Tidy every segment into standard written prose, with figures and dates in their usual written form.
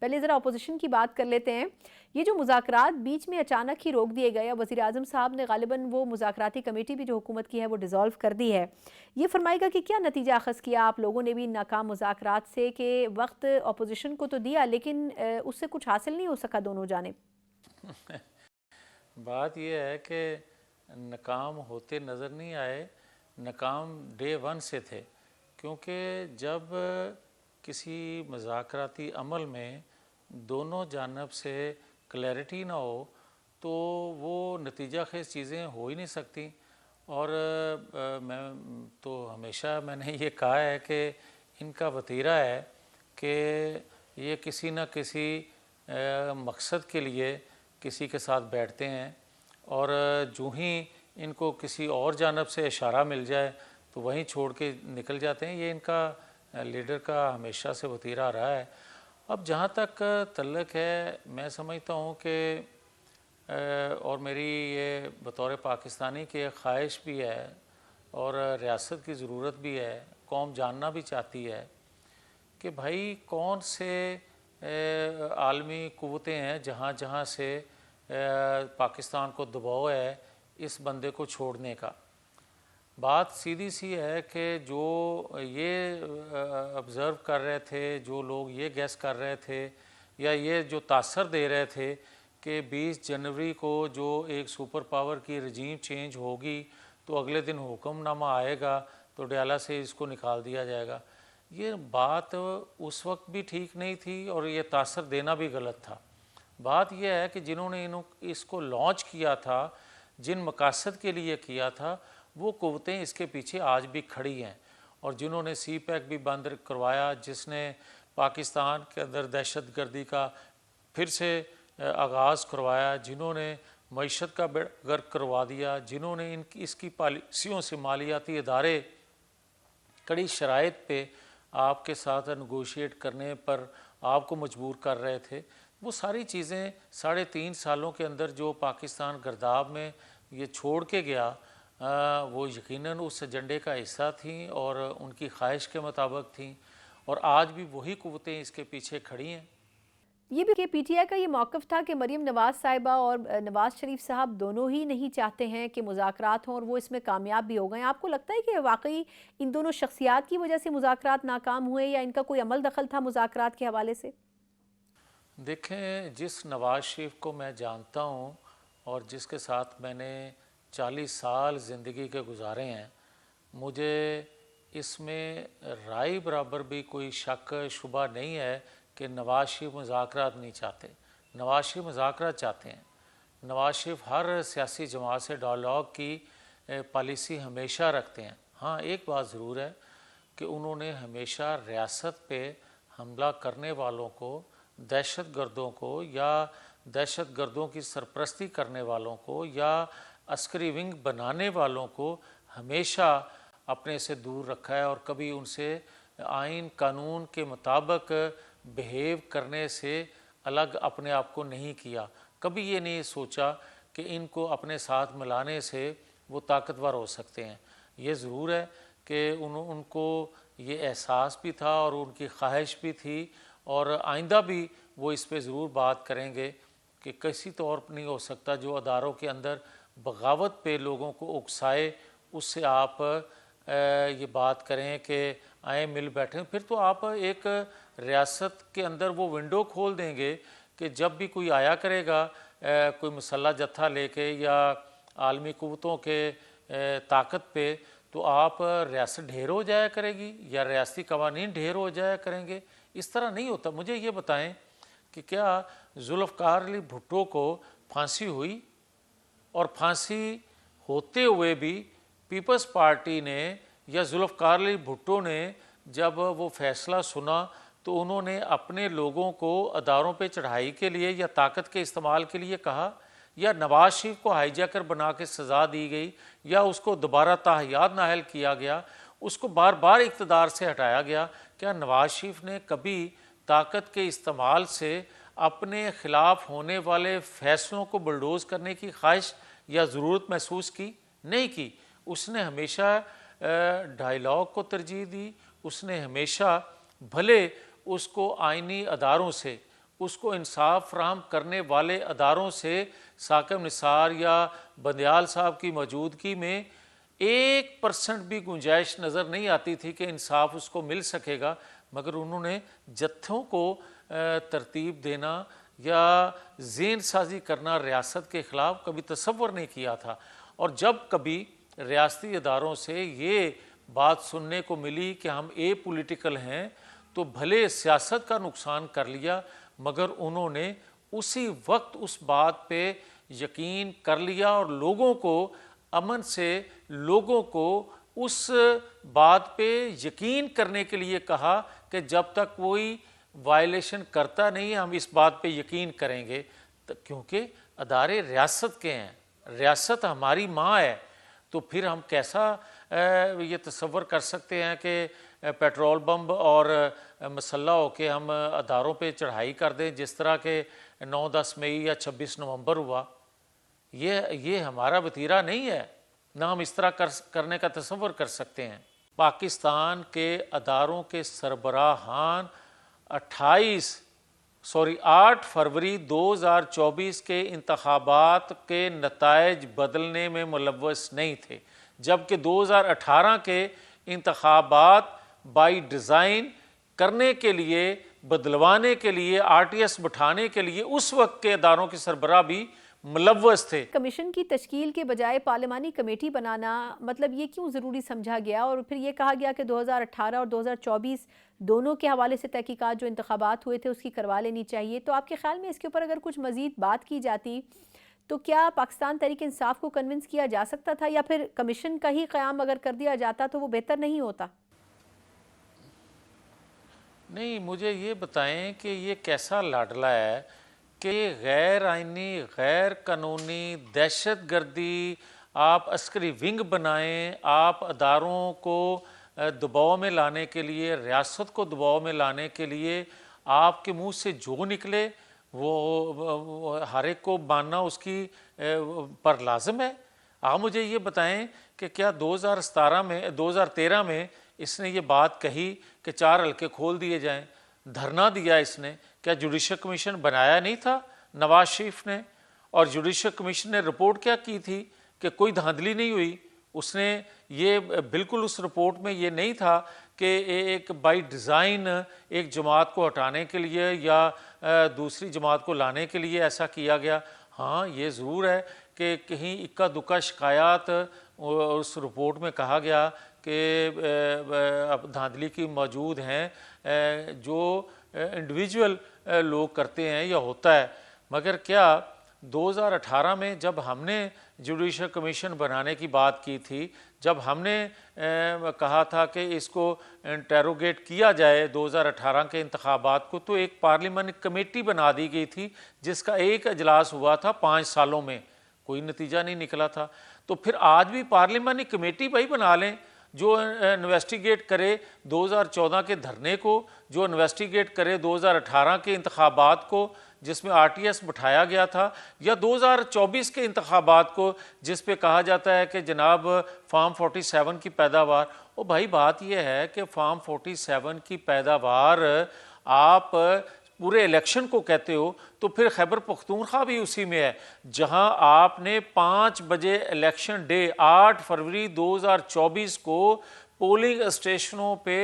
पहले ज़रा अपोजिशन की बात कर लेते हैं। ये जो मुज़ाकरात बीच में अचानक ही रोक दिए गए, वज़ीर आज़म साहब ने गालिबन वो मुज़ाकराती कमेटी भी जो हुकूमत की है वो डिज़ोल्व कर दी है। ये फरमाएगा कि क्या नतीजा अखज़ किया आप लोगों ने भी नाकाम मुज़ाकरात से, कि वक्त अपोजिशन को तो दिया लेकिन उससे कुछ हासिल नहीं हो सका दोनों जानिब? बात यह है कि नाकाम होते नज़र नहीं आए, नाकाम डे वन से थे। क्योंकि जब किसी मज़ाकराती अमल में दोनों जानब से क्लैरिटी ना हो तो वो नतीजा खेज़ चीज़ें हो ही नहीं सकती। और मैं तो हमेशा मैंने ये कहा है कि इनका वतीरा है कि ये किसी न किसी मकसद के लिए किसी के साथ बैठते हैं, और जो ही इनको किसी और जानब से इशारा मिल जाए तो वहीं छोड़ के निकल जाते हैं। ये इनका लीडर का हमेशा से वतीरा रहा है। अब जहाँ तक तल्लक है, मैं समझता हूँ कि और मेरी ये बतौर पाकिस्तानी की एक ख्वाहिश भी है और रियासत की ज़रूरत भी है, कौम जानना भी चाहती है कि भाई कौन से आलमी क़ुव्वतें हैं जहाँ जहाँ से पाकिस्तान को दबाव है इस बंदे को छोड़ने का। बात सीधी सी है कि जो ये ऑब्ज़र्व कर रहे थे, जो लोग ये गैस कर रहे थे या ये जो तासर दे रहे थे कि 20 जनवरी को जो एक सुपर पावर की रजीम चेंज होगी तो अगले दिन हुक्मनामा आएगा तो डयाला से इसको निकाल दिया जाएगा, ये बात उस वक्त भी ठीक नहीं थी और ये तासर देना भी गलत था। बात यह है कि जिन्होंने इसको लॉन्च किया था, जिन मकासद के लिए किया था, वो क़ुव्वतें इसके पीछे आज भी खड़ी हैं। और जिन्होंने सी पैक भी बंद करवाया, जिसने पाकिस्तान के अंदर दहशत गर्दी का फिर से आगाज़ करवाया, जिन्होंने मईशत का गर्क करवा दिया, जिन्होंने इसकी पॉलिसियों से मालियाती इदारे कड़ी शराइत पे आपके साथ नगोशिएट करने पर आपको मजबूर कर रहे थे, वो सारी चीज़ें 3.5 सालों के अंदर जो पाकिस्तान गर्दाब में ये छोड़ के गया, वो यकीनन उस एजेंडे का हिस्सा थी और उनकी ख्वाहिश के मुताबिक थी, और आज भी वही क़ुव्वतें इसके पीछे खड़ी हैं। ये भी कि पीटीआई का ये मौक़िफ़ था कि मरीम नवाज़ साहिबा और नवाज़ शरीफ साहब दोनों ही नहीं चाहते हैं कि मुज़ाकरात हों और वो इसमें कामयाब भी हो गए। आपको लगता है कि वाकई इन दोनों शख्सियात की वजह से मुज़ाकरात नाकाम हुए या इनका कोई अमल दखल था मुज़ाकरात के हवाले से? देखें, जिस नवाज़ शरीफ को मैं जानता हूँ और जिसके साथ मैंने 40 साल ज़िंदगी के गुजारे हैं, मुझे इसमें राय बराबर भी कोई शक शुबा नहीं है कि नवाज़ शरीफ मुज़ाकरात नहीं चाहते। नवाज़ शरीफ मुज़ाकरात चाहते हैं। नवाज़ शरीफ हर सियासी जमात से डायलॉग की पॉलिसी हमेशा रखते हैं। हाँ, एक बात ज़रूर है कि उन्होंने हमेशा रियासत पे हमला करने वालों को, दहशत गर्दों को या दहशत गर्दों की सरपरस्ती करने वालों को या अस्करी विंग बनाने वालों को हमेशा अपने से दूर रखा है और कभी उनसे आइन कानून के मुताबिक बिहेव करने से अलग अपने आप को नहीं किया। कभी ये नहीं सोचा कि इनको अपने साथ मिलाने से वो ताकतवर हो सकते हैं। ये ज़रूर है कि उनको ये एहसास भी था और उनकी ख्वाहिश भी थी, और आइंदा भी वो इस पे ज़रूर बात करेंगे कि किसी तौर पर नहीं हो सकता जो अदारों के अंदर बगावत पे लोगों को उकसाए, उससे आप ये बात करें कि आए मिल बैठें। फिर तो आप एक रियासत के अंदर वो विंडो खोल देंगे कि जब भी कोई आया करेगा कोई मसल्ला जत्था लेके या आलमी क़ुव्वतों के ताकत पे, तो आप रियासत ढेर हो जाया करेगी या रियासती कवानीन ढेर हो जाया करेंगे। इस तरह नहीं होता। मुझे ये बताएं कि क्या जुल्फ़िकार अली भुट्टो को फांसी हुई, और फांसी होते हुए भी पीपल्स पार्टी ने या जुल्फ़िकार अली भुट्टो ने जब वो फैसला सुना तो उन्होंने अपने लोगों को अदारों पे चढ़ाई के लिए या ताकत के इस्तेमाल के लिए कहा, या नवाज़ शरीफ को हाईजैकर बना के सज़ा दी गई, या उसको दोबारा ताहयात नाहल किया गया, उसको बार बार इक़्तिदार से हटाया गया? क्या नवाज़ शरीफ ने कभी ताकत के इस्तेमाल से अपने ख़िलाफ़ होने वाले फ़ैसलों को बुलडोज़ करने की ख्वाहिश या ज़रूरत महसूस की? नहीं की। उसने हमेशा डायलॉग को तरजीह दी। उसने हमेशा, भले उसको आइनी अदारों से उसको इंसाफ फराहम करने वाले अदारों से साकिब निसार या बंदयाल साहब की मौजूदगी में 1% भी गुंजाइश नज़र नहीं आती थी कि इंसाफ उसको मिल सकेगा, मगर उन्होंने जत्थों को तरतीब देना या ज़ेन साजी करना रियासत के ख़िलाफ़ कभी तसव्वुर नहीं किया था। और जब कभी रियासती अदारों से ये बात सुनने को मिली कि हम पॉलिटिकल हैं, तो भले सियासत का नुकसान कर लिया, मगर उन्होंने उसी वक्त उस बात पे यकीन कर लिया और लोगों को अमन से, लोगों को उस बात पे यकीन करने के लिए कहा कि जब तक कोई वायलेशन करता नहीं हम इस बात पे यकीन करेंगे, क्योंकि अदारे रियासत के हैं, रियासत हमारी माँ है। तो फिर हम कैसा ये तसव्वुर कर सकते हैं कि पेट्रोल बम और मसल्ला होके हम अदारों पे चढ़ाई कर दें, जिस तरह के 9-10 मई या 26 नवंबर हुआ। ये हमारा वतीरा नहीं है, ना हम इस तरह करने का तसव्वुर कर सकते हैं। पाकिस्तान के अदारों के सरबराहान 8 फरवरी 2024 के इंतखाबात के नताइज बदलने में मुलव्वस नहीं थे, जबकि 2018 के इंतखाबात बाई डिज़ाइन करने के लिए, बदलवाने के लिए, RTS बिठाने के लिए उस वक्त के अदारों के सरबराह भी मुलव्वस थे। कमीशन की तश्कील के बजाय पार्लिमानी कमेटी बनाना, मतलब ये क्यों ज़रूरी समझा गया? और फिर ये कहा गया कि 2018 और 2024 दोनों के हवाले से तहकीकात जो इंतखाबात हुए थे उसकी करवा लेनी चाहिए। तो आपके ख्याल में इसके ऊपर अगर कुछ मज़ीद बात की जाती तो क्या पाकिस्तान तहरीक इंसाफ को कन्विंस किया जा सकता था, या फिर कमीशन का ही क़याम अगर कर दिया जाता तो वो बेहतर नहीं होता? नहीं, मुझे ये बताएं कि ये कैसा लाडला है कि गैर आइनी, गैर कानूनी दहशत गर्दी आप अस्करी विंग बनाएं, आप अदारों को दबाव में लाने के लिए, रियासत को दबाव में लाने के लिए आपके मुंह से जो निकले वो हर एक को मानना उसकी पर लाजम है। आप मुझे ये बताएं कि क्या 2013 में इसने ये बात कही कि 4 हल्के खोल दिए जाएं, धरना दिया इसने, क्या जुडिशल कमीशन बनाया नहीं था नवाज शरीफ ने? और जुडिशल कमीशन ने रिपोर्ट क्या की थी कि कोई धांधली नहीं हुई। उसने ये बिल्कुल उस रिपोर्ट में ये नहीं था कि एक बाई डिज़ाइन एक जमात को हटाने के लिए या दूसरी जमात को लाने के लिए ऐसा किया गया। हाँ, ये ज़रूर है कि कहीं इक्का दुक्का शिकायत उस रिपोर्ट में कहा गया कि धांधली की मौजूद हैं जो इंडिविजुअल लोग करते हैं या होता है। मगर क्या 2018 में जब हमने जुडिशल कमीशन बनाने की बात की थी, जब हमने कहा था कि इसको इंटेरोगेट किया जाए 2018 के इंतखाबात को, तो एक पार्लियामानी कमेटी बना दी गई थी जिसका एक अजलास हुआ था 5 सालों में, कोई नतीजा नहीं निकला था। तो फिर आज भी पार्लियामानी कमेटी भाई बना लें जो इन्वेस्टिगेट करे 2014 के धरने को, जो इन्वेस्टिगेट करे 2018 के इंतखाबात को जिसमें RTS बिठाया गया था, या 2024 के इंतखाबात को जिस पे कहा जाता है कि जनाब फार्म 47 की पैदावार। ओ भाई, बात यह है कि फार्म 47 की पैदावार आप पूरे इलेक्शन को कहते हो, तो फिर खैबर पख्तूनख्वा भी उसी में है, जहां आपने 5 बजे इलेक्शन डे 8 फरवरी 2024 को पोलिंग स्टेशनों पे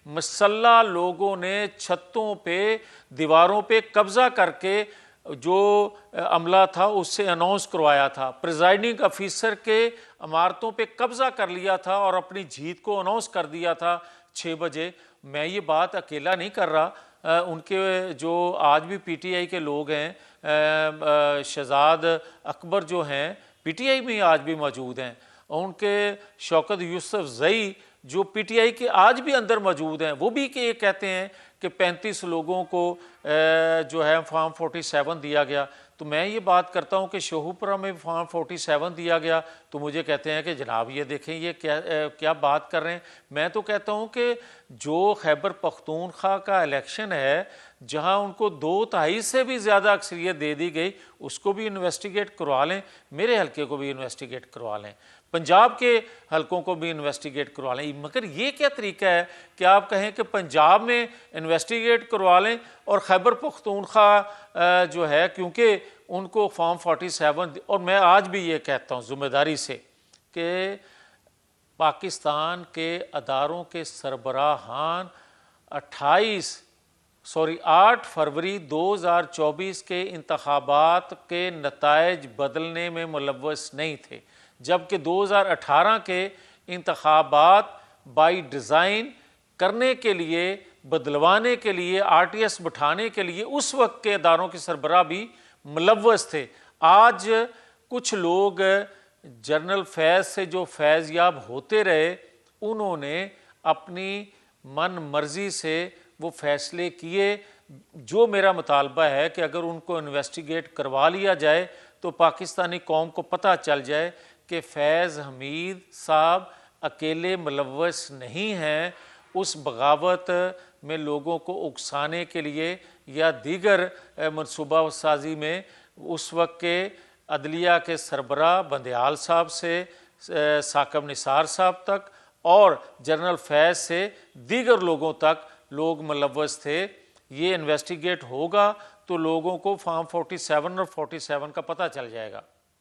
मसल्ला लोगों ने छतों पे, दीवारों पे कब्जा करके जो अमला था उससे अनाउंस करवाया था, प्रिजाइडिंग अफीसर के इमारतों पे कब्जा कर लिया था और अपनी जीत को अनाउंस कर दिया था 6 बजे। मैं ये बात अकेला नहीं कर रहा, उनके जो आज भी PTI के लोग हैं, शहजाद अकबर जो हैं PTI में आज भी मौजूद हैं, उनके शौकत यूसुफ जई जो PTI के आज भी अंदर मौजूद हैं, वो भी कि कहते हैं कि 35 लोगों को जो है फार्म 47 दिया गया। तो मैं ये बात करता हूँ कि शोहपुरा में फार्म 47 दिया गया, तो मुझे कहते हैं कि जनाब ये देखें ये क्या बात कर रहे हैं। मैं तो कहता हूँ कि जो खैबर पख्तूनख्वा का इलेक्शन है, जहां उनको 2/3 से भी ज़्यादा अक्सरियत दे दी गई, उसको भी इन्वेस्टिगेट करवा लें, मेरे हलके को भी इन्वेस्टिगेट करवा लें, पंजाब के हलकों को भी इन्वेस्टिगेट करवा लें। मगर ये क्या तरीका है कि आप कहें कि पंजाब में इन्वेस्टिगेट करवा लें और खैबर पख्तूनख्वा जो है, क्योंकि उनको फॉर्म 47, और मैं आज भी ये कहता हूँ ज़िम्मेदारी से कि पाकिस्तान के अदारों के सरबराहान 8 फरवरी 2024 के इंतखाबात के नताइज बदलने में मुलव्वस नहीं थे, जबकि 2018 के इंतखाबात बाई डिज़ाइन करने के लिए, बदलवाने के लिए, RTS बिठाने के लिए उस वक्त के अदारों के सरबराह भी मुलव्वस थे। आज कुछ लोग जनरल फैज़ से जो फैज़याब होते रहे, उन्होंने अपनी मन मर्जी से वो फैसले किए। जो मेरा मुतालबा है कि अगर उनको इन्वेस्टिगेट करवा लिया जाए तो पाकिस्तानी कौम को पता चल जाए कि फैज़ हमीद साहब अकेले मुलव्वस नहीं हैं उस बगावत में लोगों को उकसाने के लिए या दीगर मनसूबा साजी में। उस वक्त के अदलिया के सरबराह बंदयाल साहब से साकब निसार साहब तक और जनरल फैज़ से दीगर लोगों तक लोग मुलव्वस थे। ये इन्वेस्टिगेट होगा तो लोगों को फॉर्म 47 और 47 का पता चल जाएगा।